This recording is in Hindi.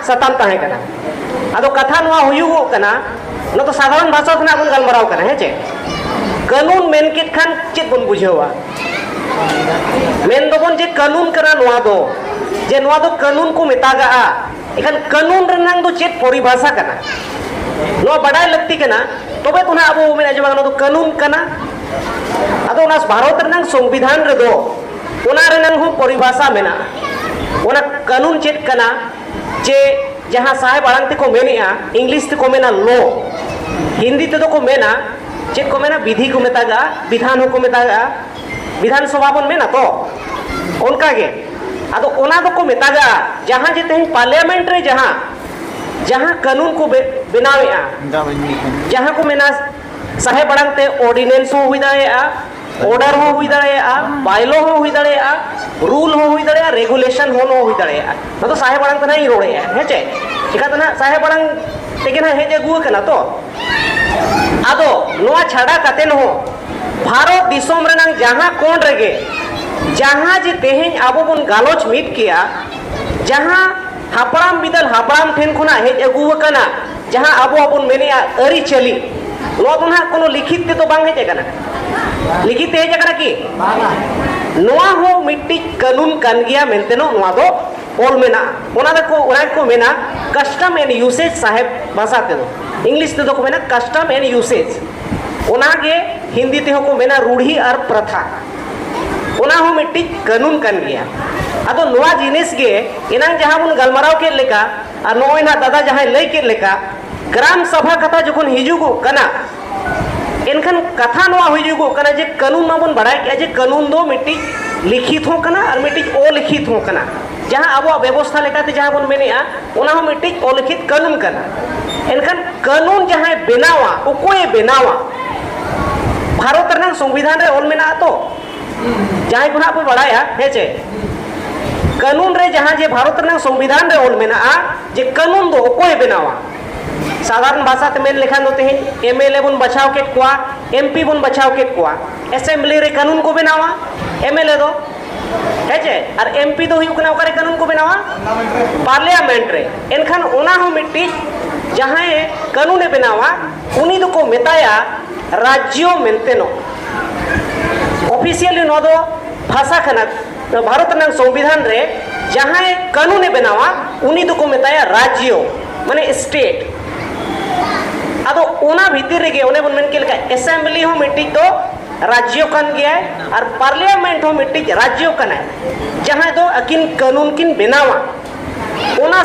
सताम तहे कना आदो कथा नवा हुयुगो कना न तो साधारण भाषा खना बन गलमराव कना हे चे कानून मेन के खान चेत बन बुझेवा मेन दोबन जे कानून कना नवा दो जे नवा दो कानून को मेतागा इखान कानून रनांग दो चेत परिभाषा कना नवा बडाय लगती कना तबे तुना अबो मेन अजमा न तो कानून कना आदो ना भारत रनांग संविधान रे दो ओना रनांग हो परिभाषा मेना ओना कानून चेत कना जे जहां साहेब आड़ांग ते को मेनेआ इंग्लिश ते को मेना लॉ हिंदी ते को मेना चेत को मेना विधि को मेतागा विधान को मेतागा विधानसभा बन मेना तो उनका गे आदो ओना दो को मेतागा जहां जे तें पार्लियामेंट रे जहां जहां कानून को बनावेआ जहां को मेना साहेब आड़ांग ते ऑर्डिनेंस हो हुई दाड़ेआ ऑर्डर हो हुई दाड़ेआ बायलॉ हो हुई दाड़ेआ रूल हो हुई दाड़ेआ रेगुलेशन हो हुई दाड़ेआ ना तो साहेब आड़ांग तना ही रोड़ेआ हेचे चिका तना साहेब आड़ांग तेगे ना हेजे गुआ कना तो आदो नोआ छाड़ा कातेन हो भारत दिसोम रनांग जहां कोण रेगे जहां जे तेहें आबो बन गालोच मिट किया जहां हापड़ाम बिदल हापड़ाम ठेन खुना हेज अगुआ कना जहां आबो आबोन मेनेआ अरी चली नोआ तो ना कोनो लिखित ते तो बांग हेजे कना लिखित हेजे कना की नोआ हो मिट्टी कानून कान गया मेनते नो नोआ दो ऑल मेना ओना को मेना कस्टम एंड यूसेज साहेब भाषा ते दो इंग्लिश ते दो को मेना कस्टम एंड यूसेज ओना गे हिंदी ते हो को मेना रूढ़ी और प्रथा ओना हो मिट्टी कानून कान गया आदो नोआ जिनिस गे इनांग जहां बुन गलमराव के लेका और नोय ना दादा जहां लई के लेका ग्राम सभा कथा जखन हिजुगो कना इनखान कथा नोआ हुजुगो कना जे कानून माबन बड़ाय के जे कानून दो मिट्टी लिखित हो कना और मिट्टी अलिखित हो कना जहां अब व्यवस्था लेकाते जहां बन मेनेआ ओना हो मिट्टी अलिखित कानून कना इनखान कानून जहां बनावा ओकोए बनावा भारत रनांग संविधान रे ऑल मेना तो जहां गुना पे बड़ाया हेचे कानून रे जहां जे भारत रनांग संविधान रे ऑल मेना जे कानून दो ओकोए बनावा साधारण भाषा ते मेन लेखान दो तेहें एमएलए बन बचाव के कोआ एमपी बन बचाव के कोआ असेंबली रे कानून को बनावा एमएलए दो हेचे और एमपी दो हुई कना ओकरे कानून को बनावा पार्लियामेंट रे एनखान ओना हो मिट्टी जहां कानून बनावा उनी दो को मेताया राज्यों मेनते नो ऑफिशियली नो दो भाषा खना भारत रनांग संविधान रे जहां कानून बनावा उनी दो को मेताया राज्यों माने स्टेट आदो ओना भीतर रे गे ओने बन मेन के लेका असेंबली हो मिट्टी तो राज्यों कन गया है और पार्लियामेंट हो मिट्टी राज्यों कन है जहां दो अकिन कानून किन बनावा ओना